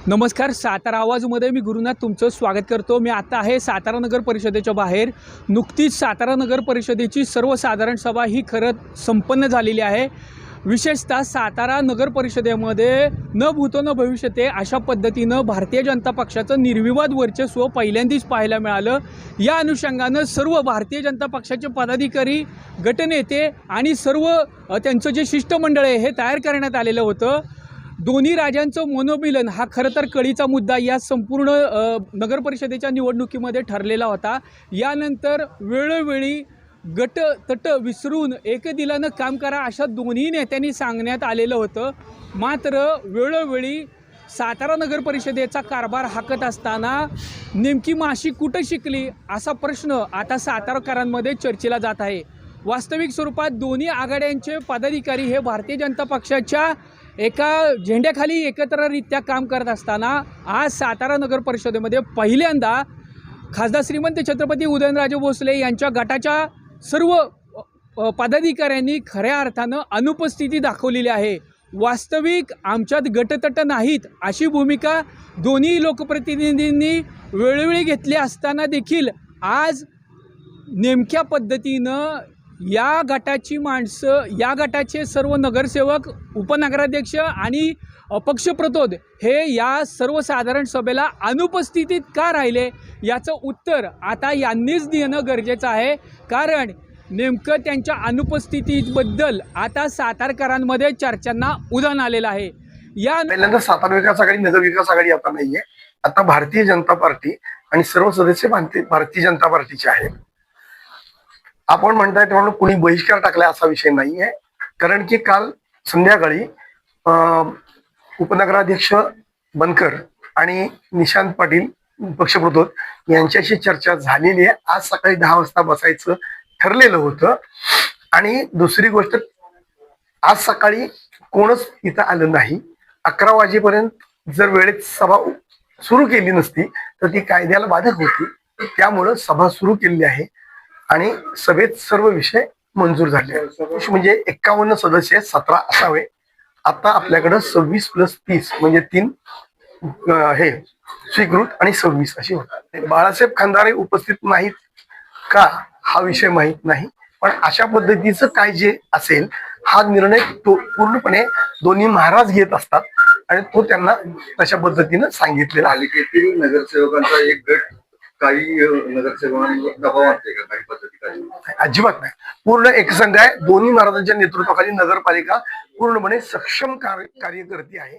नमस्कार. सातारा आवाजमध्ये मी गुरुनाथ तुमचं स्वागत करतो. मी आता आहे सातारा नगर परिषदेच्या बाहेर. नुकतीच सातारा नगर परिषदेची सर्वसाधारण सभा ही खरं संपन्न झालेली आहे. विशेषतः सातारा नगर परिषदेमध्ये न भूतो न भविष्यते अशा पद्धतीनं भारतीय जनता पक्षाचं निर्विवाद वर्चस्व पहिल्यांदाच पाहायला मिळालं. या अनुषंगानं सर्व भारतीय जनता पक्षाचे पदाधिकारी, गटनेते आणि सर्व त्यांचं जे शिष्टमंडळ आहे हे तयार करण्यात आलेलं होतं. दोन्ही राजांचं मनोमिलन हा खरं तर कळीचा मुद्दा या संपूर्ण नगर परिषदेच्या निवडणुकीमध्ये ठरलेला होता. यानंतर वेळोवेळी गट तट विसरून एकदिलानं काम करा अशा दोन्ही नेत्यांनी सांगण्यात आलेलं होतं. मात्र वेळोवेळी सातारा नगर परिषदेचा कारभार हाकत असताना नेमकी माशी कुठं शिकली असा प्रश्न आता सातारकरांमध्ये चर्चेला जात आहे. वास्तविक स्वरूपात दोन्ही आघाड्यांचे पदाधिकारी हे भारतीय जनता पक्षाच्या एका झेंड्याखाली एकत्ररित्या काम करत असताना आज सातारा नगर परिषदेमध्ये पहिल्यांदा खासदार श्रीमंत छत्रपती उदयनराजे भोसले यांच्या गटाच्या सर्व पदाधिकाऱ्यांनी खऱ्या अर्थानं अनुपस्थिती दाखवलेली आहे. वास्तविक आमच्यात गटतट नाहीत अशी भूमिका दोन्ही लोकप्रतिनिधींनी वेळोवेळी घेतली असताना देखील आज नेमक्या पद्धतीनं या गटाची माणसं, या गटाचे सर्व नगरसेवक, उपनगराध्यक्ष आणि पक्षप्रतोद हे या सर्वसाधारण सभेला अनुपस्थितीत का राहिले याचं उत्तर आता यांनीच देणं गरजेचं आहे. कारण नेमकं त्यांच्या अनुपस्थितीबद्दल आता सातारकरांमध्ये चर्चांना उधाण आलेलं आहे. या पहिल्यांदा सातारा विकास आघाडी, नगर विकास आघाडी आता नाहीये. आता भारतीय जनता पार्टी आणि सर्व सदस्य भारतीय जनता पार्टीचे आहेत. आपण म्हणताय तेव्हा कुणी बहिष्कार टाकलाय असा विषय नाहीये. कारण की काल संध्याकाळी उपनगराध्यक्ष बनकर आणि निशांत पाटील पक्षप्रतोद यांच्याशी चर्चा झालेली आहे. आज सकाळी 10 वाजता बसायचं ठरलेलं होतं. आणि दुसरी गोष्ट, आज सकाळी कोणच इथं आलं नाही. 11 वाजेपर्यंत जर वेळेत सभा सुरू केली नसती तर ती कायद्याला बाधक होती. त्यामुळं सभा सुरू केली आहे आणि सभेत सर्व विषय मंजूर झाले. म्हणजे 51 सदस्य 17 असावे. आता आपल्याकडं 26 + 30 म्हणजे 3 हे स्वीकृत आणि 26 अशी होतात. बाळासाहेब खंदारे उपस्थित नाहीत का हा विषय माहीत नाही. पण अशा पद्धतीचं काय जे असेल हा निर्णय तो पूर्णपणे दोन्ही महाराज घेत असतात आणि तो त्यांना तशा पद्धतीनं सांगितलेला आहे. पालिकेतील नगरसेवकांचा एक गट काही नगरसेवकांवर दबाव आणते का काही पद्धती? काही अजिबात नाही. पूर्ण एकसंघ आहे. दोन्ही महाराजांच्या नेतृत्वाखाली नगरपालिका पूर्णपणे सक्षम कार्य करते आहे.